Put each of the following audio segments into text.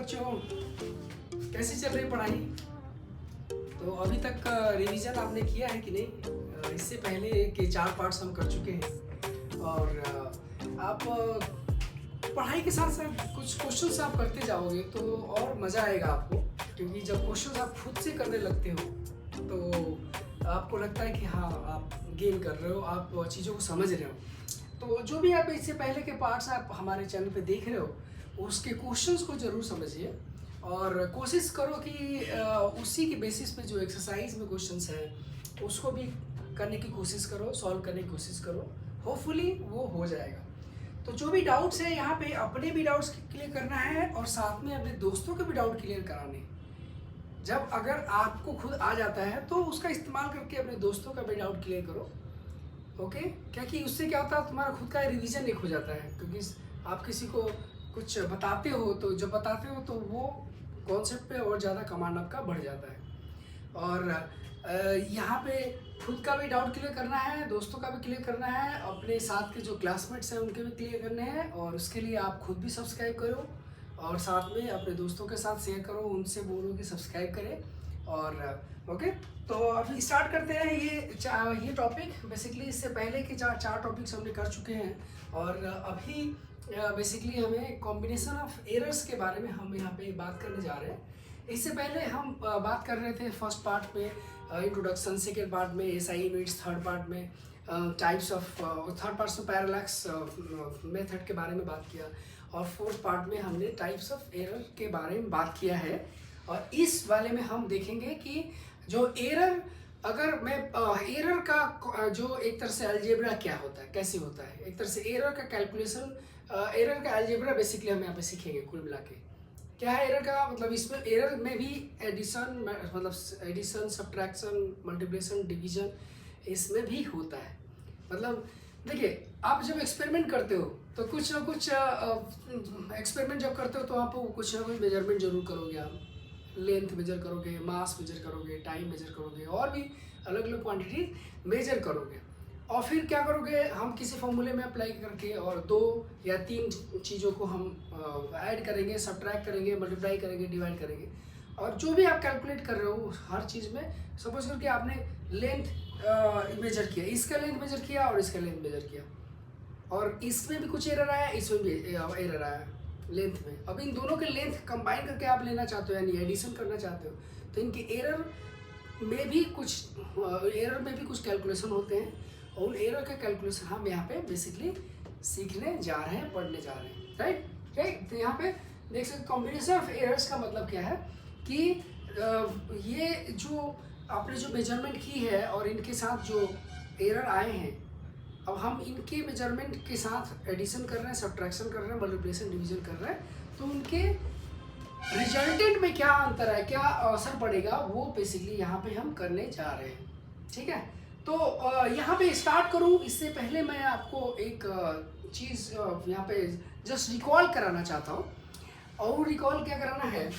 बच्चों, कैसी चल रही पढ़ाई? तो अभी तक रिवीजन आपने किया है कि नहीं? इससे पहले के 4 पार्ट्स हम कर चुके हैं और आप पढ़ाई के साथ साथ कुछ क्वेश्चंस आप करते जाओगे तो और मज़ा आएगा आपको, क्योंकि जब क्वेश्चंस आप खुद से करने लगते हो तो आपको लगता है कि हाँ, आप गेन कर रहे हो, आप चीज़ों को समझ रहे हो। तो जो भी आप इससे पहले के पार्ट्स आप हमारे चैनल पे देख रहे हो, उसके क्वेश्चंस को ज़रूर समझिए और कोशिश करो कि उसी के बेसिस पे जो एक्सरसाइज में क्वेश्चंस हैं उसको भी करने की कोशिश करो, सॉल्व करने की कोशिश करो। होपफुली वो हो जाएगा। तो जो भी डाउट्स है यहाँ पे अपने भी डाउट्स क्लियर करना है और साथ में अपने दोस्तों के भी डाउट क्लियर कराने हैं। जब अगर आपको खुद आ जाता है तो उसका इस्तेमाल करके अपने दोस्तों का भी डाउट क्लियर करो। ओके, क्योंकि उससे क्या होता है, तुम्हारा खुद का रिवीजन एक हो जाता है। क्योंकि आप किसी को कुछ बताते हो तो जब बताते हो तो वो कॉन्सेप्ट पे और ज़्यादा कमांड आपका बढ़ जाता है। और यहाँ पे खुद का भी डाउट क्लियर करना है, दोस्तों का भी क्लियर करना है, अपने साथ के जो क्लासमेट्स हैं उनके भी क्लियर करने हैं। और उसके लिए आप खुद भी सब्सक्राइब करो और साथ में अपने दोस्तों के साथ शेयर करो, उनसे बोलो कि सब्सक्राइब करें। और ओके, तो अभी स्टार्ट करते हैं ये टॉपिक। बेसिकली इससे पहले के चार टॉपिक्स हमने कर चुके हैं और अभी बेसिकली हमें कॉम्बिनेशन ऑफ एरर्स के बारे में हम यहाँ पे बात करने जा रहे हैं। इससे पहले हम बात कर रहे थे फर्स्ट पार्ट में इंट्रोडक्शन, सेकेंड पार्ट में एसआई यूनिट्स, थर्ड पार्ट में टाइप्स ऑफ, थर्ड पार्ट में पैरालैक्स मेथड के बारे में बात किया और फोर्थ पार्ट में हमने टाइप्स ऑफ एरर के बारे में बात किया है। और इस वाले में हम देखेंगे कि जो एरर, अगर मैं एरर का जो एक तरह से अलजेब्रा क्या होता है, कैसे होता है, एक तरह से एरर का कैलकुलेशन, एरर का अलजेब्रा बेसिकली हम यहाँ पे सीखेंगे। कुल मिला के क्या है एरर का मतलब, इसमें एरर में भी एडिशन, मतलब एडिशन, सब्ट्रैक्शन, मल्टीप्लिकेशन, डिवीजन इसमें भी होता है। मतलब देखिए, आप जब एक्सपेरिमेंट करते हो तो कुछ ना कुछ एक्सपेरिमेंट जब करते हो तो आप कुछ ना कुछ मेजरमेंट जरूर करोगे। आप लेंथ मेजर करोगे, मास मेजर करोगे, टाइम मेजर करोगे और भी अलग अलग क्वांटिटी मेजर करोगे। और फिर क्या करोगे, हम किसी फॉर्मूले में अप्लाई करके और 2 या 3 चीज़ों को हम ऐड करेंगे, सब्ट्रैक्ट करेंगे, मल्टीप्लाई करेंगे, डिवाइड करेंगे। और जो भी आप कैलकुलेट कर रहे हो हर चीज़ में, सपोज करके आपने लेंथ मेजर किया, इसका लेंथ मेजर किया और इसका लेंथ मेजर किया और इसमें भी कुछ एरर आया, इसमें भी एरर आया लेंथ में। अब इन दोनों के लेंथ कंबाइन करके आप लेना चाहते हो, यानी एडिशन करना चाहते हो, तो इनके एरर में भी कुछ कैलकुलेशन होते हैं और उन एरर का कैलकुलेशन हम यहाँ पे बेसिकली सीखने जा रहे हैं, पढ़ने जा रहे हैं। राइट। तो यहाँ पे देख सकते कॉम्बिनेशन ऑफ एरर्स का मतलब क्या है कि ये जो आपने जो मेजरमेंट की है और इनके साथ जो एरर आए हैं, अब हम इनके मेजरमेंट के साथ एडिशन कर रहे हैं, सब्ट्रैक्शन कर रहे हैं, मल्टीप्लिकेशन, डिवीजन कर रहे हैं, तो उनके रिजल्टेंट में क्या अंतर है, क्या असर पड़ेगा, वो बेसिकली यहाँ पे हम करने जा रहे हैं। ठीक है, तो यहाँ पे स्टार्ट करूँ इससे पहले मैं आपको एक चीज़ यहाँ पे जस्ट रिकॉल कराना चाहता हूँ। और रिकॉल क्या कराना है,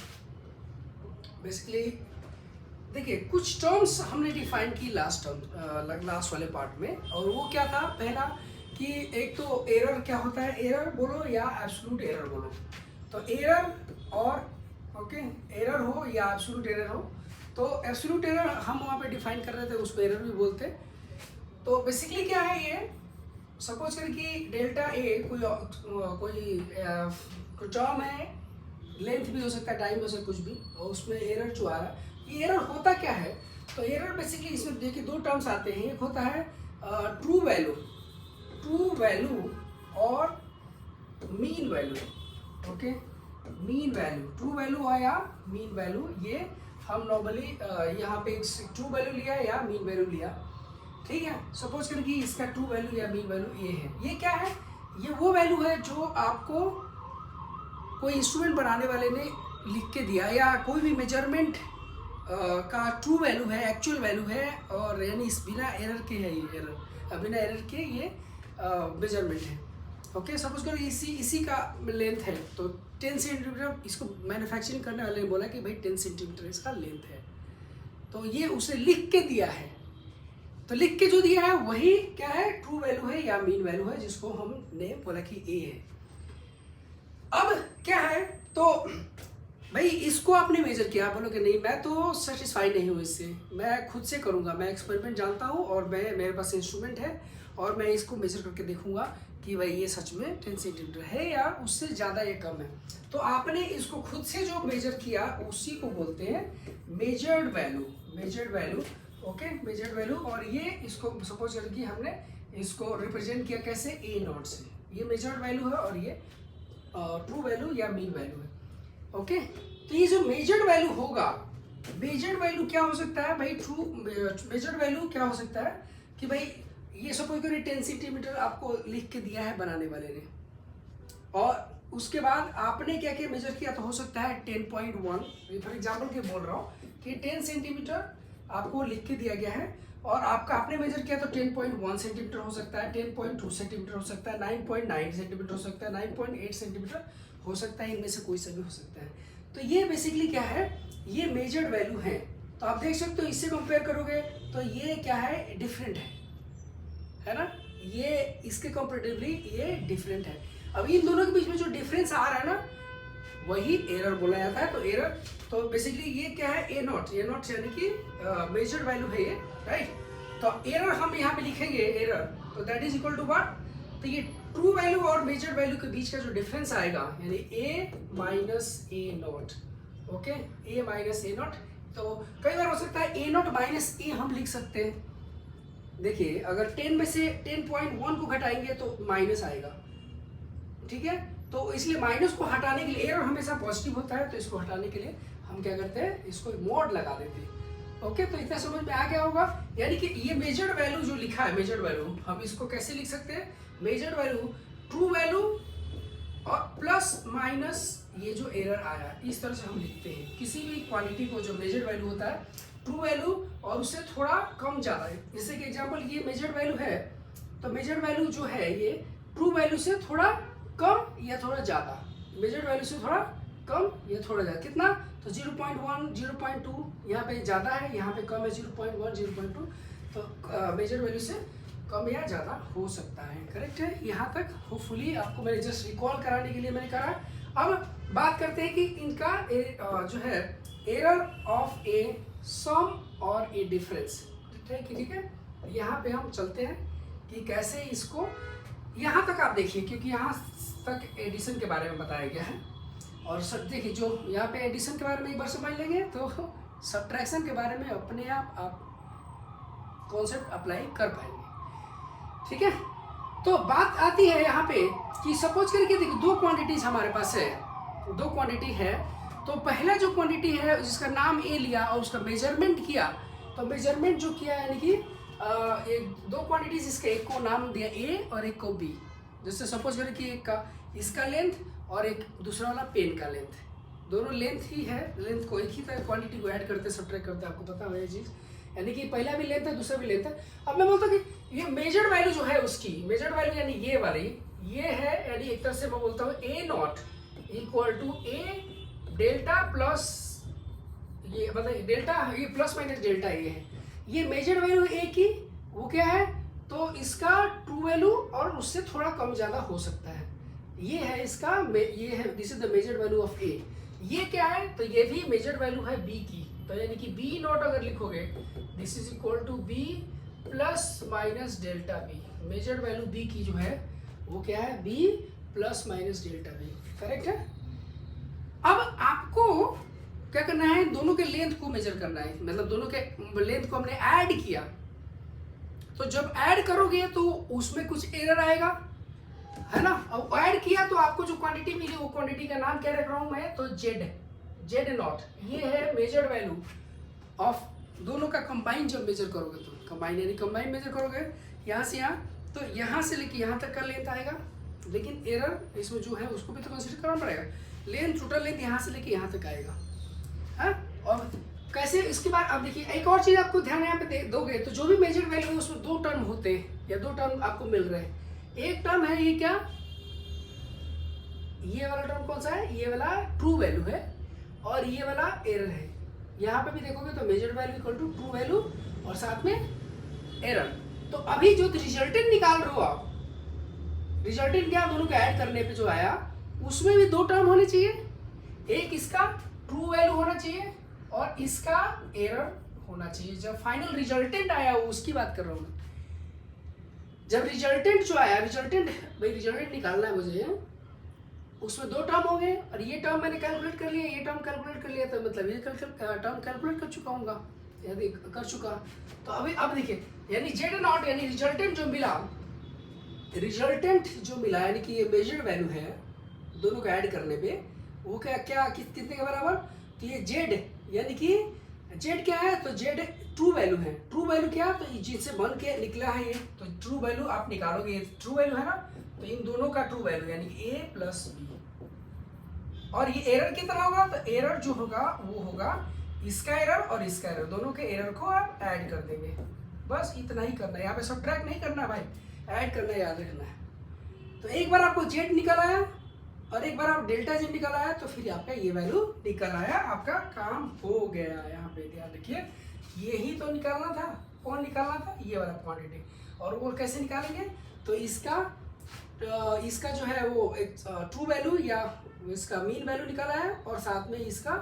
बेसिकली देखिए कुछ टर्म्स हमने डिफाइन की लास्ट वाले पार्ट में, और वो क्या था, पहला कि एक तो एरर क्या होता है, एरर बोलो या एब्सोल्यूट एरर बोलो। तो एरर और एरर हो या एब्सोल्यूट एरर हो, तो एब्सोल्यूट एरर हम वहाँ पे डिफाइन कर रहे थे, उसको एरर भी बोलते। तो बेसिकली क्या है ये, सपोज करें कि डेल्टा ए कोई टर्म है, लेंथ भी हो सकता है, टाइम भी हो सकता है, कुछ भी, और उसमें एरर जो आ रहा है, ये एरर होता क्या है। तो एरर बेसिकली इसमें देखिए 2 टर्म्स आते हैं, एक होता है ट्रू वैल्यू और mean value. Okay, mean value, true value या मीन वैल्यू, ये हम नॉर्मली यहाँ पे ट्रू वैल्यू लिया या मीन वैल्यू लिया। ठीक है, सपोज करें कि इसका ट्रू वैल्यू या मीन वैल्यू ये है। ये क्या है, ये वो वैल्यू है जो आपको कोई इंस्ट्रूमेंट बनाने वाले ने लिख के दिया, या कोई भी मेजरमेंट का ट्रू वैल्यू है, एक्चुअल वैल्यू है, और यानी बिना एरर के है, ये एरर बिना एरर के ये मेजरमेंट है। ओके, सपोज करो इसी का लेंथ है, तो 10 सेंटीमीटर, इसको मैन्युफैक्चरिंग करने वाले ने बोला कि भाई 10 सेंटीमीटर इसका लेंथ है, तो ये उसे लिख के दिया है। तो लिख के जो दिया है वही क्या है, ट्रू वैल्यू है या मीन वैल्यू है, जिसको हमने बोला कि ए है। अब क्या है, तो भाई इसको आपने मेजर किया, आप बोलोगे नहीं मैं तो सेटिस्फाई नहीं हूँ इससे, मैं खुद से करूँगा, मैं एक्सपेरिमेंट जानता हूँ और मेरे पास इंस्ट्रूमेंट है और मैं इसको मेजर करके देखूंगा कि भाई ये सच में 10 सेंटीमीटर है या उससे ज़्यादा या कम है। तो आपने इसको खुद से जो मेजर किया उसी को बोलते हैं measured value, measured value. Okay, measured value. और ये इसको सपोज करें कि हमने इसको रिप्रेजेंट किया कैसे, ए नॉट से। ये मेजर्ड वैल्यू है और ये ट्रू वैल्यू या मीन वैल्यू है। ओके, तो ये जो मेजर्ड वैल्यू होगा, मेजर्ड वैल्यू क्या हो सकता है भाई, ट्रू मेजर्ड वैल्यू क्या हो सकता है कि भाई ये सपोज करिए 10 सेंटीमीटर आपको लिख के दिया है बनाने वाले ने, और उसके बाद आपने क्या क्या मेजर किया, तो हो सकता है 10.1, फॉर एग्जाम्पल के बोल रहा हूँ कि 10 सेंटीमीटर आपको लिख के दिया गया है और आपका आपने मेजर किया तो 10.1 सेंटीमीटर हो सकता है, 10.2 सेंटीमीटर हो सकता है, 9.9 सेंटीमीटर हो सकता है, 9.8 सेंटीमीटर हो सकता है, इनमें से कोई सा भी हो सकता है। तो ये बेसिकली क्या है, ये मेजर्ड वैल्यू है। तो आप देख सकते हो इससे कंपेयर करोगे तो ये क्या है, डिफरेंट है ना, ये इसके कंपेरेटिवली ये डिफरेंट है। अब इन दोनों के बीच में जो डिफरेंस आ रहा है ना, वही एरर बोला जाता है। तो एरर, तो बेसिकली ये क्या है, ए नॉट यानी कि मेजर्ड वैल्यू है ये, राइट। तो एरर हम यहाँ पे लिखेंगे एरर, तो that is equal to what, तो ये ट्रू वैल्यू और मेजर्ड वैल्यू के बीच का जो डिफरेंस आएगा यानी A minus A not. Okay, A minus A not. तो कई बार हो सकता है ए नॉट माइनस ए हम लिख सकते हैं। देखिए अगर 10 में से 10.1 को घटाएंगे तो माइनस आएगा, ठीक है। तो इसलिए माइनस को हटाने के लिए, एरर हमेशा पॉजिटिव होता है तो इसको हटाने के लिए हम क्या करते हैं, इसको मोड लगा देते हैं। ओके, तो इतना समझ में आ गया होगा। यानी कि ये मेजर्ड वैल्यू जो लिखा है, मेजर्ड वैल्यू, हम इसको कैसे लिख सकते हैं, मेजर्ड वैल्यू ट्रू वैल्यू और प्लस माइनस ये जो एरर आया, इस तरह से हम लिखते हैं किसी भी क्वांटिटी को। जो मेजर्ड वैल्यू होता है ट्रू वैल्यू और उससे थोड़ा कम ज़्यादा है। जैसे कि एग्जांपल ये मेजर्ड वैल्यू है, तो मेजर्ड वैल्यू जो है ये ट्रू वैल्यू से थोड़ा कम या थोड़ा ज़्यादा, मेजर्ड वैल्यू से थोड़ा कम या थोड़ा ज़्यादा, कितना, तो 0.1 0.2, यहाँ पे ज़्यादा है यहाँ पे कम है 0.1 0.2, तो मेजर्ड वैल्यू से कम या ज़्यादा हो सकता है। करेक्ट है, यहाँ तक होपफुली आपको मैंने जस्ट रिकॉल कराने के लिए मैंने करा। अब बात करते हैं कि इनका जो है एरर ऑफ ए सम और ए डिफरेंस, ठीक है। यहाँ पे हम चलते हैं कि कैसे इसको, यहाँ तक आप देखिए क्योंकि यहाँ तक एडिशन के बारे में बताया गया है। और सब देखिए जो यहाँ पे एडिशन के बारे में एक बार समझ लेंगे तो सब्ट्रैक्शन के बारे में अपने आप कॉन्सेप्ट अप्लाई कर पाएंगे, ठीक है। तो बात आती है यहाँ पे कि सपोज करके देखिए दो क्वांटिटीज हमारे पास है, दो क्वांटिटी है। तो पहला जो क्वांटिटी है जिसका नाम ए लिया और उसका मेजरमेंट किया, तो मेजरमेंट जो किया यानी कि एक दो क्वांटिटीज, इसके एक को नाम दिया ए और एक को बी। जैसे सपोज करें कि एक का इसका लेंथ और एक दूसरा वाला पेन का लेंथ, दोनों लेंथ ही है, लेंथ को एक ही तरह क्वांटिटी को ऐड करते सब्ट्रैक्ट करते, आपको पता है ये चीज़, यानी कि पहला भी लेंथ है दूसरा भी लेंथ है। अब मैं बोलता हूँ कि ये मेजर्ड वैल्यू जो है उसकी, मेजर्ड वैल्यू यानी ये वाली, ये है यानी एक तरह से मैं बोलता हूँ A not equal to A delta plus ये, मतलब डेल्टा ये प्लस माइनस डेल्टा ये है, ये मेजर्ड वैल्यू ए की वो क्या है, तो इसका ट्रू वैल्यू और उससे थोड़ा कम ज़्यादा हो सकता है, ये है इसका, ये है, this is the measured value of A. ये क्या है, तो ये भी मेजर्ड वैल्यू है बी की, तो यानी कि बी नॉट अगर लिखोगे this is equal to B plus minus delta B, measured value B की जो है वो क्या है, B plus minus delta B, correct है। अब आपको क्या करना है, दोनों के लेंथ को मेजर करना है, मतलब दोनों के लेंथ को हमने ऐड किया, तो जब ऐड करोगे तो उसमें कुछ एरर आएगा, है ना। अब ऐड किया तो आपको जो क्वांटिटी मिली वो क्वांटिटी का नाम क्या रख रहा हूं मैं, तो जेड नॉट, ये है मेजर्ड वैल्यू ऑफ दोनों का कंबाइन। जब मेजर करोगे तो कंबाइन यानी कंबाइन मेजर करोगे यहाँ से यहाँ, तो यहाँ से लेके यहाँ तक का लेंथ आएगा, लेकिन एरर इसमें जो है उसको भी तो कंसिडर करना पड़ेगा। लेंथ टोटल लेंथ यहाँ से लेके यहाँ तक आएगा, है। और कैसे, इसके बाद आप देखिए एक और चीज़ आपको ध्यान यहाँ पे दोगे, तो जो भी मेजर्ड वैल्यू है उसमें दो टर्म होते हैं या दो टर्म आपको मिल रहे हैं। एक टर्म है ये क्या, ये वाला टर्म कौन सा है, ये वाला ट्रू वैल्यू है और ये वाला एरर है। यहाँ पे भी देखोगे तो measured value equal to true value और साथ में एरर। तो अभी जो रिजल्टेंट निकाल रहे हो आप, रिजल्टेंट क्या, दोनों को ऐड करने पे जो आया उसमें भी दो टर्म होने चाहिए, एक इसका ट्रू वैल्यू होना चाहिए और इसका एरर होना चाहिए। जब फाइनल रिजल्टेंट आया उसकी बात कर रहा हूँ मैं। जब रिजल्टेंट जो आया, रिजल्टेंट भाई रिजल्टेंट निकालना है मुझे, उसमें दो टर्म हो गए और ये टर्म मैंने कैलकुलेट कर लिया, ये टर्म कैलकुलेट कर लिया, तो मतलब ये टर्म कैलकुलेट कर चुका हूँगा, यदि कर चुका। तो अभी अब देखिए, यानी जेड नॉट यानी रिजल्टेंट जो मिला, रिजल्टेंट जो मिला यानी कि ये मेजर्ड वैल्यू है दोनों को ऐड करने पे, वो क्या क्या कितने के बराबर, तो ये जेड यानी कि जेड क्या है, तो जेड ट्रू वैल्यू है। ट्रू वैल्यू क्या, तो जिससे बन के निकला है ये, तो ट्रू वैल्यू आप निकालोगे, ये ट्रू वैल्यू है ना, तो इन दोनों का ट्रू वैल्यू यानी कि ए प्लस बी। और ये एरर कितना होगा, तो एरर जो होगा वो होगा इसका एरर और इसका एरर, दोनों के एरर को आप ऐड कर देंगे। बस इतना ही करना है, यहाँ पे सब्ट्रैक्ट नहीं करना भाई, ऐड करना है, याद रखना है। तो एक बार आपको जेड निकल आया और एक बार आप डेल्टा जेड निकल आया, तो फिर आपका ये वैल्यू निकल आया, आपका काम हो गया। यहाँ पे ध्यान रखिए, यही तो निकालना था, कौन निकालना था, ये वाला क्वांटिटी। और वो कैसे निकालेंगे, तो इसका जो है वो एक ट्रू वैल्यू या इसका मीन वैल्यू निकाला है और साथ में इसका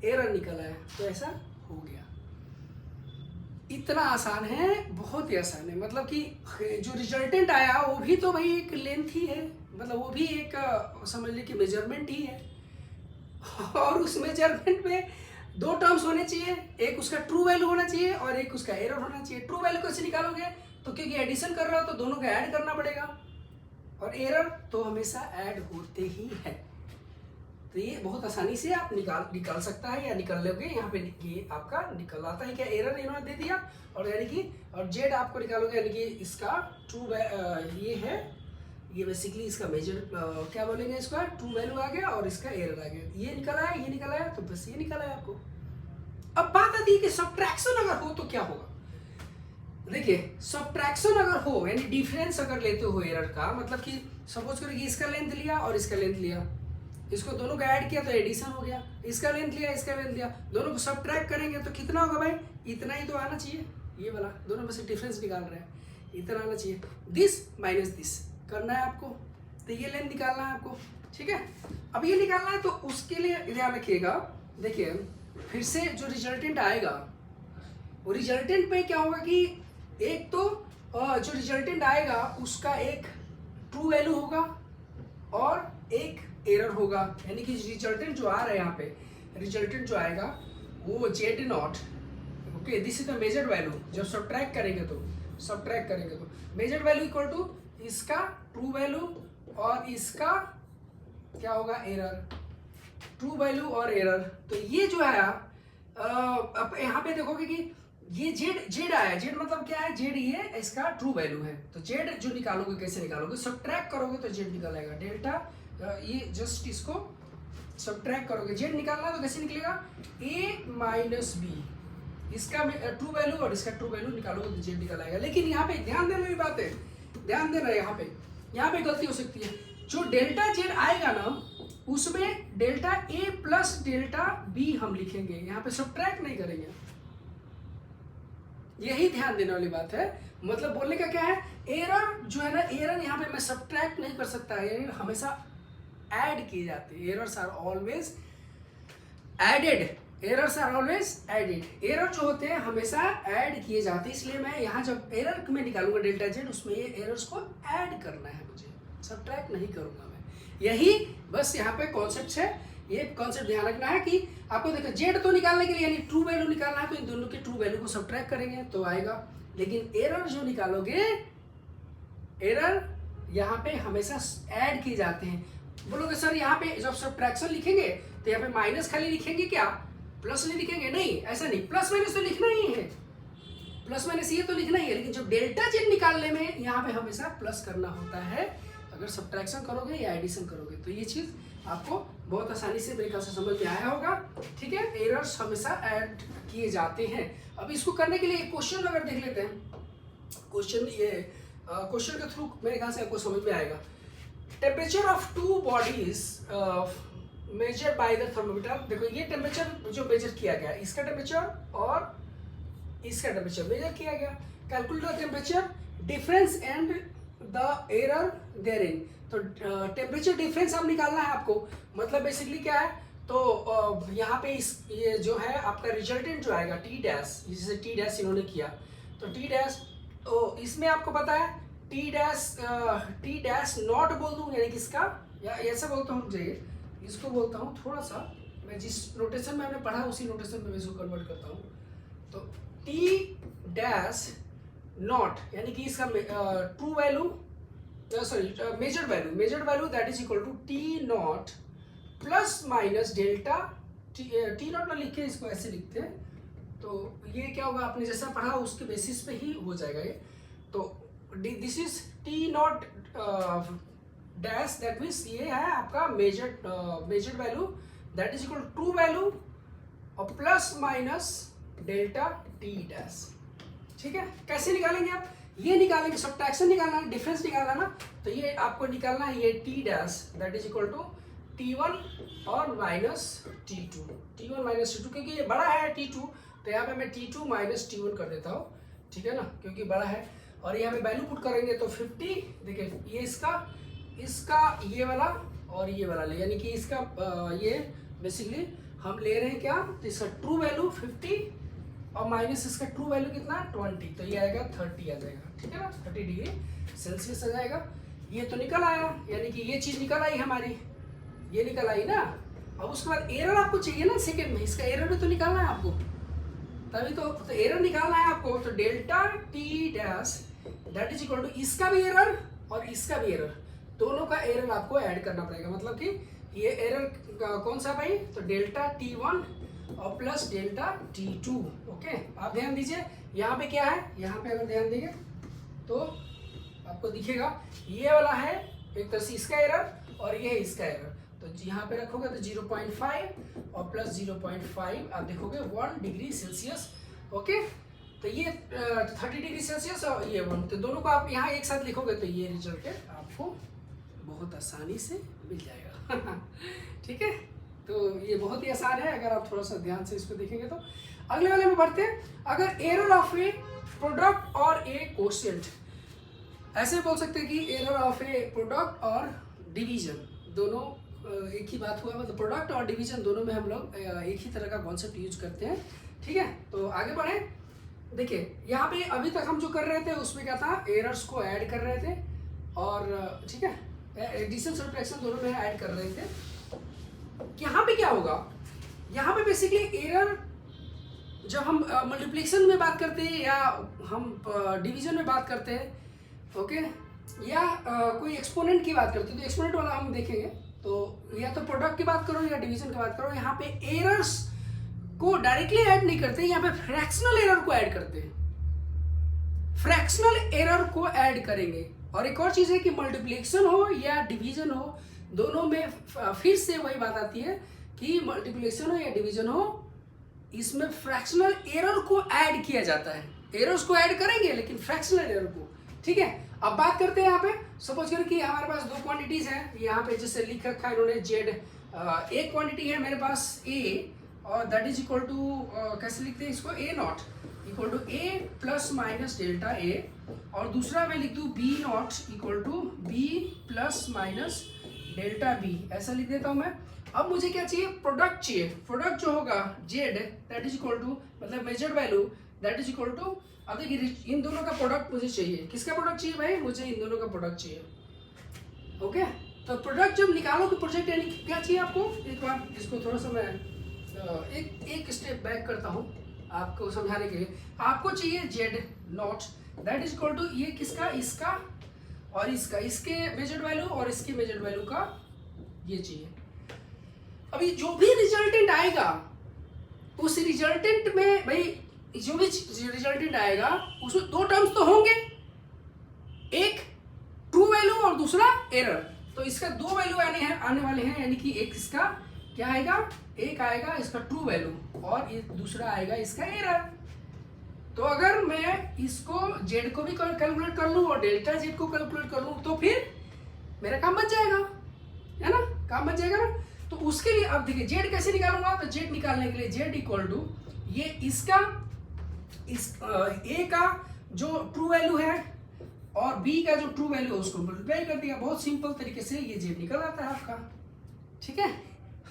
एरर निकला है, तो ऐसा हो गया। इतना आसान है, बहुत ही आसान है। मतलब कि जो रिजल्टेंट आया वो भी तो भाई एक लेंथ ही है, मतलब वो भी एक समझ लीजिए कि मेजरमेंट ही है। और उस मेजरमेंट में दो टर्म्स होने चाहिए, एक उसका ट्रू वैल्यू होना चाहिए और एक उसका एरर होना चाहिए। ट्रू वैल्यू कैसे निकालोगे, तो क्योंकि एडिशन कर रहा हो तो दोनों को ऐड करना पड़ेगा, और एरर तो हमेशा ऐड होते ही है। तो ये बहुत आसानी से आप निकाल सकता है या निकाल लोगे। यहाँ पे ये आपका निकल आता है क्या, एरर इन्होंने दे दिया, और यानी कि और जेड आपको निकालोगे, यानी कि इसका ट्रू ये है, ये बेसिकली इसका मेजर क्या बोलेंगे, इसका ट्रू वैल्यू आ गया और इसका एरर आ गया। ये निकल आया, ये निकल आया, तो बस ये निकल आया आपको। अब बात आती है कि सब्ट्रैक्शन अगर हो तो क्या होगा। देखिए, सब्ट्रैक्शन अगर हो यानी डिफरेंस अगर लेते हो एरर का, मतलब कि सपोज करो कि इसका लेंथ लिया और इसका लेंथ लिया, इसको दोनों को ऐड किया तो एडिशन हो गया, इसका लेंथ लिया इसका लेंथ लिया, दोनों को सब्ट्रैक्ट करेंगे तो कितना होगा भाई, इतना ही तो आना चाहिए। ये वाला दोनों में से डिफरेंस निकाल रहे हैं, इतना आना चाहिए। दिस माइनस दिस करना है आपको, तो ये लेंथ निकालना है आपको, ठीक है। अब ये निकालना है तो उसके लिए ध्यान रखिएगा। देखिए, फिर से जो रिजल्टेंट आएगा, वो रिजल्टेंट में क्या होगा कि एक तो जो रिजल्टेंट आएगा उसका एक ट्रू वैल्यू होगा और एक एरर होगा, यानी कि रिजल्टेंट जो आ रहा है यहाँ पे, रिजल्टेंट जो आएगा वो Z not, okay, this is the measured value. जब सब्ट्रैक्ट करेंगे तो मेजर्ड वैल्यू इक्वल टू इसका ट्रू वैल्यू और इसका क्या होगा, एरर, ट्रू वैल्यू और एरर। तो ये जो आया, अब यहाँ पे देखोगे कि ये जेड आया, जेड मतलब क्या है, जेड ये इसका ट्रू वैल्यू है। तो जेड जो निकालोगे, कैसे निकालोगे, सब्ट्रैक्ट करोगे तो जेड निकल आएगा, डेल्टा ये जस्ट इसको सब्ट्रैक्ट करोगे, जेड निकालना तो कैसे निकलेगा, a माइनस बी, इसका ट्रू वैल्यू और इसका ट्रू वैल्यू निकालोगे तो जेड निकल आएगा। लेकिन यहाँ पे ध्यान देने वाली बात है, ध्यान देना, यहाँ पे गलती हो सकती है। जो डेल्टा जेड आएगा ना, उसमें delta a plus delta b हम लिखेंगे, यहाँ पे सब्ट्रैक्ट नहीं करेंगे। यही ध्यान देने वाली बात है। मतलब बोलने का क्या है, एरर जो है ना, एरर यहाँ पे मैं सब्ट्रैक्ट नहीं कर सकता, एरर हमेशा ऐड किए जाते हैं। Errors are always added, errors are always added. Error जो होते हैं हमेशा ऐड किए जाते हैं, इसलिए मैं यहाँ जब एरर में निकालूंगा डेल्टा जेड, उसमें ये एरर्स को ऐड करना है मुझे, सब्ट्रैक्ट नहीं करूंगा मैं। यही बस यहाँ पे कॉन्सेप्ट है, ये कॉन्सेप्ट ध्यान रखना है कि आपको देखो, जेड तो निकालने के लिए यानी ट्रू वैल्यू निकालना है, तो इन दोनों के ट्रू वैल्यू को सब्ट्रैक्ट करेंगे तो आएगा। लेकिन एरर जो निकालोगे, एरर यहाँ पे हमेशा ऐड किए जाते हैं। बोलोगे सर यहाँ पे जब सब्ट्रैक्शन लिखेंगे तो यहाँ पे माइनस खाली लिखेंगे क्या, प्लस नहीं लिखेंगे? नहीं, ऐसा नहीं, प्लस माइनस तो लिखना ही है, प्लस माइनस ये तो लिखना ही है। लेकिन जब डेल्टा जेड निकालने में यहाँ पे हमेशा प्लस करना होता है, अगर सब्ट्रैक्शन करोगे या एडिशन करोगे। तो ये चीज़ आपको बहुत आसानी से मेरे ख्याल से समझ में आया होगा, ठीक है। एरर्स हमेशा ऐड किए जाते हैं। अब इसको करने के लिए क्वेश्चन अगर देख लेते हैं, क्वेश्चन के थ्रू मेरे ख्याल से आपको समझ में आएगा। Temperature of two bodies measure by the thermometer. देखो, ये टेम्परेचर जो मेजर किया गया, इसका टेम्परेचर और इसका टेम्परेचर मेजर किया गया। Calculate the temperature difference and the error therein. तो टेम्परेचर डिफरेंस अब निकालना है आपको। मतलब बेसिकली क्या है, तो यहाँ पे ये जो है आपका रिजल्टेंट जो आएगा टी डैश, जिसे टी डैश इन्होंने किया, तो टी डैश, तो इसमें आपको पता है टी डैश नॉट बोल दूँ, यानी कि इसका, या ऐसा बोलता हूँ, मुझे इसको बोलता हूँ थोड़ा सा, मैं जिस नोटेशन में हमने पढ़ा उसी नोटेशन में मैं इसको कन्वर्ट करता हूँ। तो टी डैश नॉट यानी कि इसका true value, sorry measured value that is equal to T naught plus minus delta, T naught ना लिख के इसको ऐसे लिखते हैं, तो ये क्या होगा, आपने जैसा पढ़ा उसके बेसिस पे ही हो जाएगा ये। तो this is T not dash, that means ये है आपका measured value that is equal to true value और plus minus delta T dash. ठीक है, कैसे निकालेंगे आप, ये निकालेंगे, सब्ट्रैक्शन निकालना है, डिफरेंस निकालना ना, तो ये आपको निकालना है ये T dash that is equal to T1 और minus T2, T1 minus T2, क्योंकि ये बड़ा है T2, तो यहाँ पे मैं T2 माइनस T1 कर देता हूँ, ठीक है ना, क्योंकि बड़ा है। और यहाँ पे वैल्यू पुट करेंगे तो 50, देखिए ये इसका ये वाला और ये वाला ले, यानी कि इसका ये बेसिकली हम ले रहे हैं क्या, तो इसका ट्रू वैल्यू 50 और माइनस इसका ट्रू वैल्यू कितना 20, तो ये आएगा 30 आ जाएगा, ठीक है ना, 30 डिग्री सेल्सियस आ जाएगा। ये तो निकल आया, यानी कि ये चीज़ निकल आई हमारी, ये निकल आई ना। अब उसके बाद एरर आपको चाहिए ना सेकंड में, इसका एरर भी तो निकालना है आपको, तभी तो एरर निकालना है आपको। तो delta T dash that is equal to इसका भी एरर और इसका भी एरर, दोनों का एरर आपको ऐड करना पड़ेगा, मतलब कि ये एरर कौन सा भाई, तो डेल्टा T1 और प्लस डेल्टा T2। ओके, आप ध्यान दीजिए यहाँ पे क्या है, यहाँ पे अगर ध्यान देंगे तो आपको दिखेगा ये वाला है एक तरह से इसका एरर और ये है इसका एरर, तो यहाँ पे रखोगे तो 0.5 और प्लस 0.5 आप देखोगे 1 डिग्री सेल्सियस। ओके, तो ये 30 डिग्री सेल्सियस और ये 1, तो दोनों को आप यहाँ एक साथ लिखोगे तो ये रिजल्ट आपको बहुत आसानी से मिल जाएगा। ठीक है, तो ये बहुत ही आसान है अगर आप थोड़ा सा ध्यान से इसको देखेंगे तो। अगले वाले में बढ़ते हैं, अगर एरर ऑफ ए प्रोडक्ट और ए कोशिएंट, ऐसे बोल सकते हैं कि एरर ऑफ ए प्रोडक्ट और डिवीजन दोनों एक ही बात हुआ, मतलब प्रोडक्ट और डिवीजन दोनों में हम लोग एक ही तरह का कॉन्सेप्ट यूज करते हैं। ठीक है, तो आगे बढ़े, देखिए यहाँ पे अभी तक हम जो कर रहे थे उसमें क्या था, एरर्स को ऐड कर रहे थे और ठीक है एडिशन सब्ट्रैक्शन दोनों में ऐड कर रहे थे। यहाँ पे क्या होगा, यहाँ पे बेसिकली एरर जब हम मल्टीप्लिकेशन में बात करते हैं या हम डिवीजन में बात करते हैं, ओके, या कोई एक्सपोनेंट की बात करते हैं, तो एक्सपोनेंट वाला हम देखेंगे, तो या तो प्रोडक्ट की बात करो या डिवीजन की बात करो, यहाँ पे एरर्स को डायरेक्टली ऐड नहीं करते, यहाँ पे फ्रैक्शनल एरर को ऐड करते हैं, फ्रैक्शनल एरर को ऐड करेंगे। और एक और चीज है कि मल्टीप्लिकेशन हो या डिवीजन हो, दोनों में फिर से वही बात आती है कि मल्टीप्लिकेशन हो या डिवीजन हो, इसमें फ्रैक्शनल एरर को ऐड किया जाता है, एरर्स को ऐड करेंगे लेकिन फ्रैक्शनल एरर को। ठीक है, अब बात करते हैं यहाँ पे, सपोज करें कि हमारे पास दो क्वांटिटीज हैं, यहाँ पे जैसे लिख रखा है इन्होंने जेड, एक क्वांटिटी है मेरे पास ए और दैट इज इक्वल टू कैसे लिखते हैं इसको, A not equal to A plus minus delta A, और दूसरा मैं लिख दूँ B not equal to B plus minus delta B, ऐसा लिख देता हूँ मैं। अब मुझे क्या चाहिए, प्रोडक्ट चाहिए, प्रोडक्ट जो होगा Z that is equal to मतलब measured value that is equal to, अब देखिए इन दोनों का प्रोडक्ट मुझे चाहिए, किसका प्रोडक्ट चाहिए भाई, मुझे इन दोनों का प्रोडक्ट चाहिए। ओके, तो प्रोडक्ट जब निकालोगे प्रोजेक्ट यानी क्या चाहिए आपको, एक बार इसको थोड़ा सा मैं एक स्टेप बैक करता हूँ आपको समझाने के लिए। आपको चाहिए Z naught that is equal to ये किसका, इसका और इसका, इसके मेजर्ड वैल्यू और इसकी मेजर्ड वैल्यू का ये चाहिए। अभी जो भी रिजल्टेंट आएगा उस रिजल्टेंट में भाई जो भी रिजल्टेंट आएगा उसमें दो टर्म्स तो होंगे, एक ट्रू वैल्यू और दूसरा एरर, तो इसका दो वैल्यू आने वाले हैं, यानी कि एक इसका क्या आएगा, एक आएगा इसका ट्रू वैल्यू और ये दूसरा आएगा इसका एरर। तो अगर मैं इसको जेड को भी कैलकुलेट कर लूँ और डेल्टा जेड को कैलकुलेट कर लूँ तो फिर मेरा काम बच जाएगा, है ना, काम बच जाएगा ना। तो उसके लिए अब देखिए जेड कैसे निकालूंगा, तो जेड निकालने के लिए जेड इक्वल टू ये इसका इस ए का जो ट्रू वैल्यू है और बी का जो ट्रू वैल्यू है उसको मल्टीप्लाई कर दिया, बहुत सिंपल तरीके से ये जेड निकल आता है आपका। ठीक है,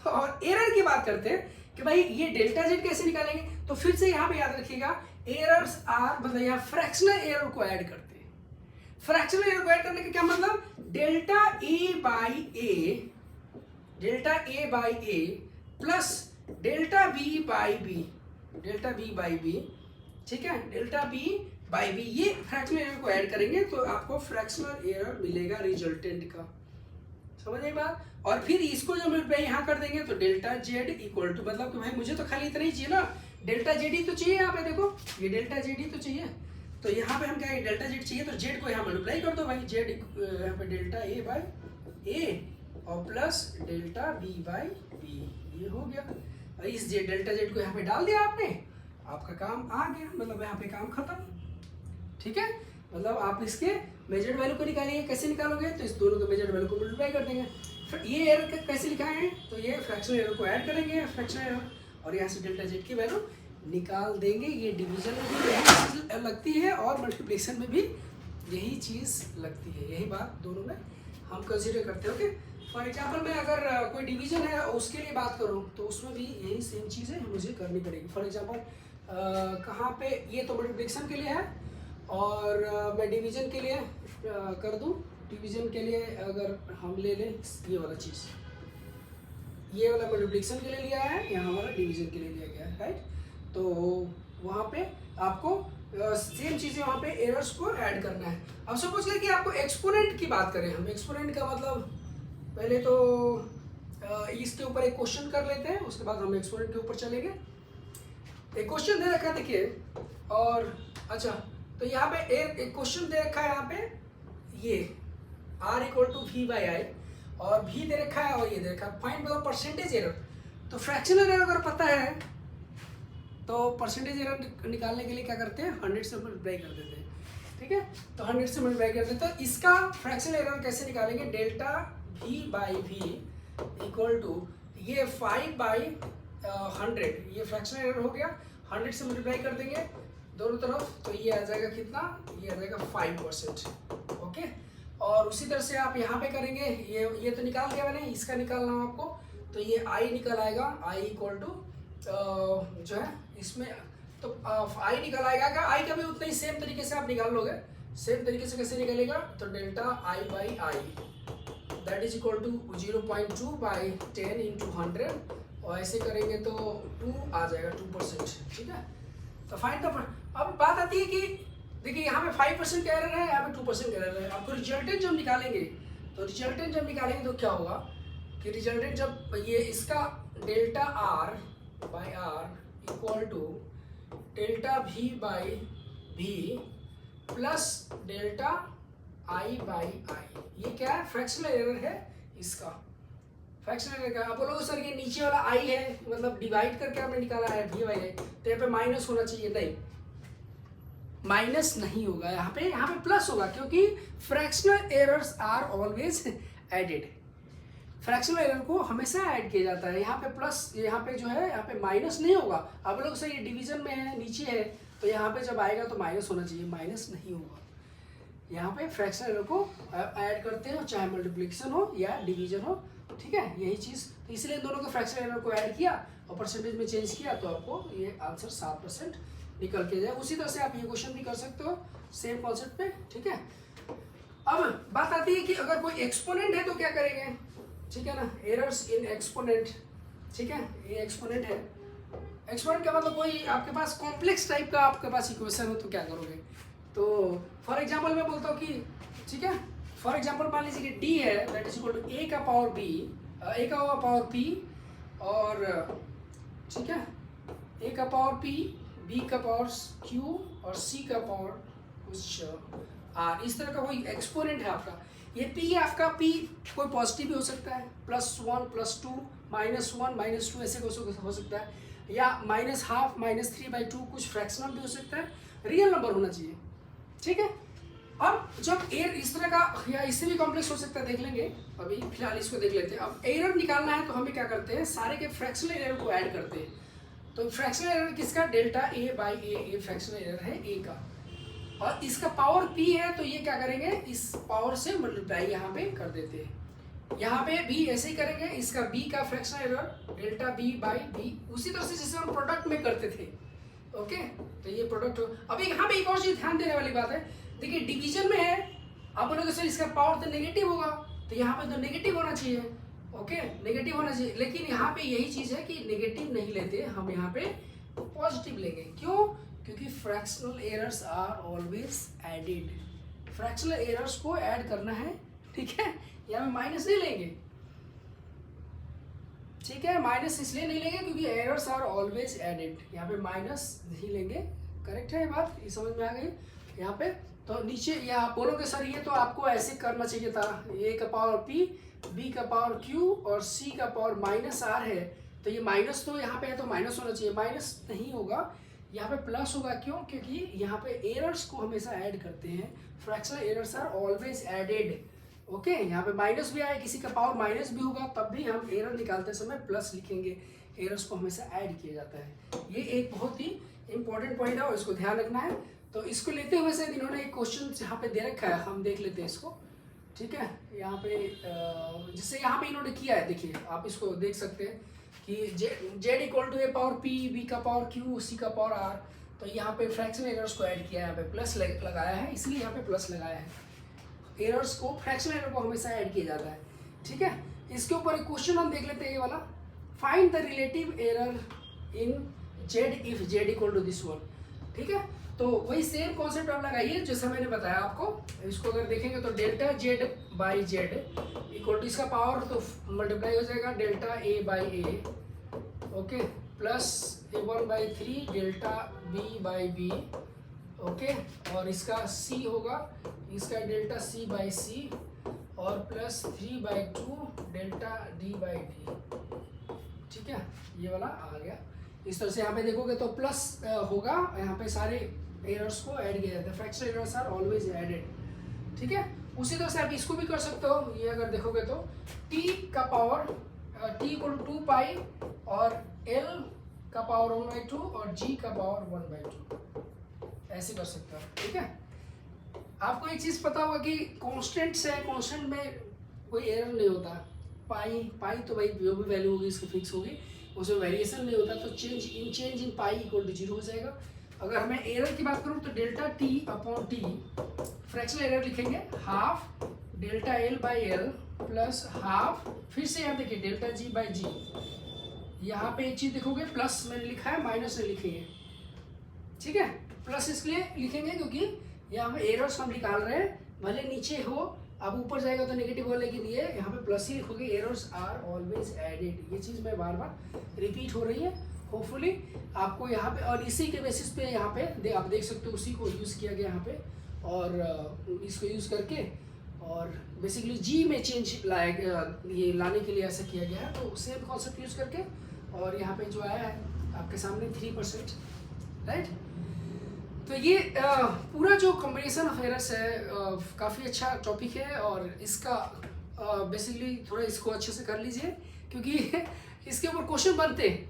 और एरर की बात करते हैं कि भाई ये डेल्टा जेड कैसे निकालेंगे, तो फिर से यहाँ पे याद रखिएगा एरर्स आर, मतलब यहाँ फ्रैक्शनल एरर को ऐड करते हैं। फ्रैक्शनल एरर को ऐड करने का क्या मतलब, delta A by A plus delta B by B, ठीक है, डेल्टा बी बाई बी, ये फ्रैक्शनल एरर को ऐड करेंगे तो आपको फ्रैक्शनल एरर मिलेगा रिजल्टेंट का, समझ आई बात। और फिर इसको जब मैं यहाँ कर देंगे तो डेल्टा जेड इक्वल टू, मतलब कि भाई मुझे तो खाली इतना ही चाहिए ना, डेल्टा जेड ही तो चाहिए, यहाँ पे देखो ये डेल्टा जेड ही तो चाहिए, तो यहाँ पे हम क्या है, डेल्टा जेड चाहिए तो जेड को यहाँ मल्टीप्लाई कर दो भाई, जेड यहाँ पे डेल्टा ए बाई ए और plus delta B by B, ये हो गया। और इस डेल्टा जेड को यहाँ पे डाल दिया आपने, आपका काम आ गया, मतलब यहाँ पे काम खत्म, ठीक है। मतलब आप इसके मेजर्ड वैल्यू को निकालिए, कैसे निकालोगे, तो इस दोनों के मेजर्ड वैल्यू को मल्टीप्लाई कर देंगे। फिर ये एरर कैसे लिखा है, तो ये फ्रैक्शनल एरर को ऐड करेंगे, फ्रैक्शनल एरर, और यहाँ से डेल्टा जेड की वैल्यू निकाल देंगे। ये डिवीजन में भी यही चीज़ लगती है और मल्टीप्लिकेशन में भी यही चीज़ लगती है, यही बात दोनों में हम कंसिडर करते हैं। ओके, फॉर एग्जाम्पल मैं अगर कोई डिवीजन है उसके लिए बात करूँ तो उसमें भी यही सेम चीज़ें मुझे करनी पड़ेगी। फॉर एग्जाम्पल कहाँ पे, ये तो मल्टीप्लिकेशन के लिए है और मैं डिवीजन के लिए कर दूं, डिवीजन के लिए अगर हम ले लें ये वाला चीज़, ये वाला मल्टीप्लिकेशन के लिए लिया है, यहाँ वाला डिवीजन के लिए लिया गया है, राइट। तो वहाँ पे आपको सेम चीज़ें वहाँ पे एरर्स को ऐड करना है। अब सपोज करें कि आपको एक्सपोनेंट की बात करें, हम एक्सपोनेंट का मतलब पहले तो इसके ऊपर एक क्वेश्चन कर लेते हैं, उसके बाद हम एक्सपोनेंट के ऊपर चलेंगे। एक क्वेश्चन दे रखा है देखिए, और अच्छा तो यहाँ पे एक क्वेश्चन दे रखा है, यहाँ पे ये r equal to V by I और v दे रखा है और ये दे रखा है, फाइंड द परसेंटेज एरर। तो फ्रैक्शनल एरर अगर पता है तो परसेंटेज एरर निकालने के लिए क्या करते हैं, 100 से मल्टीप्लाई कर देते हैं, ठीक है। तो 100 से मल्टीप्लाई कर देते हैं, तो इसका फ्रैक्शनल एरर कैसे निकालेंगे, delta v by V equal to ये 5 बाई 100, ये फ्रैक्शनल एरर हो गया, 100 से मल्टीप्लाई कर देंगे दोनों तरफ, तो ये आ जाएगा कितना, ये आ जाएगा 5%, ओके। और उसी तरह से आप यहाँ पे करेंगे, ये तो निकाल दिया मैंने, इसका निकालना है आपको, तो ये i निकल आएगा, i इक्वल टू जो है इसमें तो i निकल आएगा, क्या i का भी उतना ही सेम तरीके से आप निकाल लोगे, सेम तरीके से कैसे निकलेगा, तो delta i by I that is equal to 0.2 by 10 into 100, और ऐसे करेंगे तो 2 आ जाएगा, 2%, ठीक है। तो फाइंड द, अब बात आती है कि देखिए यहाँ पे 5% का एरर है, यहाँ पे 2% का एरर है। आपको रिजल्टेंट जब निकालेंगे तो क्या होगा कि रिजल्टेंट जब ये इसका delta R by R equal to delta V by V plus delta I by I, ये क्या है, फ्रैक्शनल एरर है इसका, फ्रैक्शनल एरर का। आप बोलोगे सर ये नीचे वाला आई है, मतलब डिवाइड करके आपने निकाला है वी बाई आई, तो यहाँ पे माइनस होना चाहिए, नहीं माइनस नहीं होगा, यहाँ पे प्लस होगा, क्योंकि fractional errors are always added, fractional error को हमेशा ऐड किया जाता है। यहाँ पे प्लस, यहाँ पे जो है यहाँ पे माइनस नहीं होगा। अब लोग सर ये डिवीजन में है, नीचे है, तो यहाँ पे जब आएगा तो माइनस होना चाहिए, माइनस नहीं होगा। यहाँ पे फ्रैक्शनल एरर को ऐड करते हैं, चाहे मल्टीप्लिकेशन हो या डिवीजन हो, ठीक है, यही चीज़। तो इसलिए दोनों के फ्रैक्शनल एरर को ऐड किया और परसेंटेज में चेंज किया, तो आपको ये आंसर 7% निकल के जाए। उसी तरह से आप ये क्वेश्चन भी कर सकते हो सेम कॉन्सेप्ट पे, ठीक है। अब बात आती है कि अगर कोई एक्सपोनेंट है तो क्या करेंगे, ठीक है ना, एरर्स इन एक्सपोनेंट, ठीक है, ये एक्सपोनेंट है। एक्सपोनेंट का मतलब कोई आपके पास कॉम्प्लेक्स टाइप का आपके पास इक्वेशन हो तो क्या करोगे, तो फॉर एग्जांपल मैं बोलता हूँ कि, ठीक है, फॉर एग्जांपल मान लीजिए कि d है that is equal to a का पावर b, a का पावर p, और ठीक है a का पावर p, b का पावर q और c का पावर कुछ r, इस तरह का कोई एक्सपोनेंट है आपका। ये p आपका p कोई पॉजिटिव भी हो सकता है, +1 +2 -1 -2 ऐसे हो सकता है, या -½ -3/2 कुछ फ्रैक्शनल भी हो सकता है, रियल नंबर होना चाहिए, ठीक है। अब जब एरर इस तरह का या इससे भी कॉम्प्लेक्स हो सकता है, देख लेंगे, अभी फिलहाल इसको देख लेते हैं। अब एरर निकालना है तो हमें क्या करते हैं, सारे के फ्रैक्शनल एरर को ऐड करते हैं। तो फ्रैक्शनल एरर किसका, delta a by A fractional error है a का, और इसका पावर p है, तो ये क्या करेंगे, इस पावर से मल्टीप्लाई यहाँ पे कर देते हैं, यहाँ पे भी ऐसे ही करेंगे, इसका बी का fractional error delta B by B, उसी तरह से जैसे हम प्रोडक्ट में करते थे। ओके, तो ये प्रोडक्ट हो। अब यहाँ पे एक और चीज ध्यान देने वाली बात है, देखिए डिवीजन में है, आप बोलोगे सर इसका पावर तो नेगेटिव होगा, तो यहाँ पे तो नेगेटिव होना चाहिए। ओके, नेगेटिव होना चाहिए, लेकिन यहाँ पे यही चीज है कि नेगेटिव नहीं लेते हम, यहाँ पे पॉजिटिव लेंगे। क्यों? क्योंकि fractional errors are always added, fractional errors को ऐड करना है, ठीक है। यहाँ पे माइनस नहीं लेंगे, ठीक है, माइनस इसलिए नहीं लेंगे क्योंकि एरर्स आर ऑलवेज एडेड, यहाँ पे माइनस नहीं लेंगे। करेक्ट है ये बात, ये समझ में आ गई यहाँ पे। तो नीचे या आप बोलोगे सर ये तो आपको ऐसे करना चाहिए था, ए का पावर पी, बी का पावर क्यू और सी का पावर माइनस आर है, तो ये माइनस तो यहाँ पे है तो माइनस होना चाहिए, माइनस नहीं होगा, यहाँ पे प्लस होगा। क्यों? क्योंकि यहाँ पे एरर्स को हमेशा ऐड करते हैं, fractional errors are always added. Okay, यहाँ पे माइनस भी आए, किसी का पावर माइनस भी होगा तब भी हम एरर निकालते समय प्लस लिखेंगे, एरर्स को हमेशा ऐड किया जाता है। ये एक बहुत ही इंपॉर्टेंट पॉइंट है और इसको ध्यान रखना है। तो इसको लेते हुए शायद इन्होंने एक क्वेश्चन यहाँ पे दे रखा है, हम देख लेते हैं इसको, ठीक है। यहाँ पे जिससे यहाँ पे इन्होंने किया है, देखिए आप इसको देख सकते हैं कि Z equal to A power P, B का पावर क्यू, सी का पावर आर, तो यहाँ पे फ्रैक्शनल एरर्स को ऐड किया है, यहाँ पे प्लस लगाया है, इसलिए यहाँ पे प्लस लगाया है। एरर्स को, फ्रैक्शनल एरर को हमेशा ऐड किया जाता है, ठीक है। इसके ऊपर एक क्वेश्चन हम देख लेते हैं, ये वाला, find the relative error in Z if Z equal to this one, ठीक है। तो वही सेम कॉन्सेप्ट आप लगाइए जैसा मैंने बताया आपको। इसको अगर देखेंगे तो delta Z by Z equal to, इसका पावर तो मल्टीप्लाई हो जाएगा delta A by A, okay, plus A1/3 delta B by B, okay, और इसका सी होगा, इसका डेल्टा सी बाई सी और plus 3/2 delta D by D, ठीक है। ये वाला आ गया। इस तरह से यहाँ पे देखोगे तो प्लस होगा, यहाँ पे सारे एरर्स को ऐड किया जाता है, fractional errors are always added, ठीक है। उसी तरह से आप इसको भी कर सकते हो, ये अगर देखोगे तो t का पावर t इक्वल टू 2 पाई और l का पावर 1/2 और g का पावर 1/2, ऐसे कर सकते हो, ठीक है। आपको एक चीज़ पता होगा कि कॉन्स्टेंट्स है, कॉन्स्टेंट में कोई एरर नहीं होता, पाई तो भाई जो भी वैल्यू होगी इसकी फिक्स होगी, उसमें वेरिएशन नहीं होता, तो change in pi equal to 0 हो जाएगा। अगर मैं एरर की बात करूँ तो delta T upon T, fractional error लिखेंगे half delta L by L plus half, फिर से यहाँ देखिए डेल्टा जी बाई जी, यहाँ पे एक चीज़ देखोगे प्लस मैंने लिखा है, माइनस नहीं लिखेंगे, ठीक है। प्लस इसलिए लिखेंगे क्योंकि यहाँ पे एरर्स हम निकाल रहे हैं, भले नीचे हो, अब ऊपर जाएगा तो नेगेटिव हो, लेकिन ये यहाँ पे प्लस ही लिखोगे, एरर्स आर ऑलवेज एडेड। ये चीज़ मैं बार बार रिपीट हो रही है, होपफुली आपको यहाँ पे, और इसी के बेसिस पे यहाँ पे आप देख सकते हो उसी को यूज़ किया गया यहाँ पे, और इसको यूज़ करके और बेसिकली जी में चेंज लाया, ये लाने के लिए ऐसा किया गया है। तो सेम कॉन्सेप्ट यूज़ करके, और यहाँ पे जो आया है आपके सामने 3%, राइट। तो ये पूरा जो कॉम्बिनेशन ऑफ एरर्स है काफ़ी अच्छा टॉपिक है, और इसका बेसिकली थोड़ा इसको अच्छे से कर लीजिए, क्योंकि इसके ऊपर क्वेश्चन बनते हैं,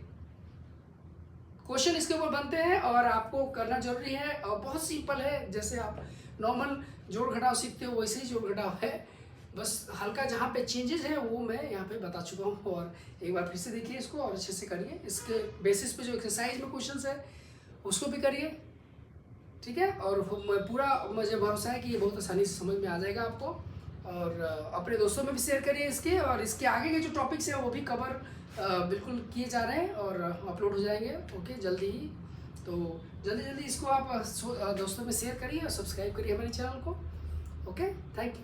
क्वेश्चन इसके ऊपर बनते हैं और आपको करना जरूरी है, और बहुत सिंपल है, जैसे आप नॉर्मल जोड़ घटाव सीखते हो वैसे ही जोड़ घटाव है, बस हल्का जहाँ पे चेंजेस है वो मैं यहाँ पे बता चुका हूँ। और एक बार फिर से देखिए इसको और अच्छे से करिए, इसके बेसिस पे जो एक्सरसाइज में क्वेश्चंस है उसको भी करिए, ठीक है। और पूरा मुझे भरोसा है कि ये बहुत आसानी से समझ में आ जाएगा आपको, और अपने दोस्तों में भी शेयर करिए इसके, और इसके आगे के जो टॉपिक्स हैं वो भी कवर बिल्कुल किए जा रहे हैं और अपलोड हो जाएंगे, ओके, जल्दी ही। तो जल्दी इसको आप दोस्तों में शेयर करिए और सब्सक्राइब करिए हमारे चैनल को, ओके, थैंक यू।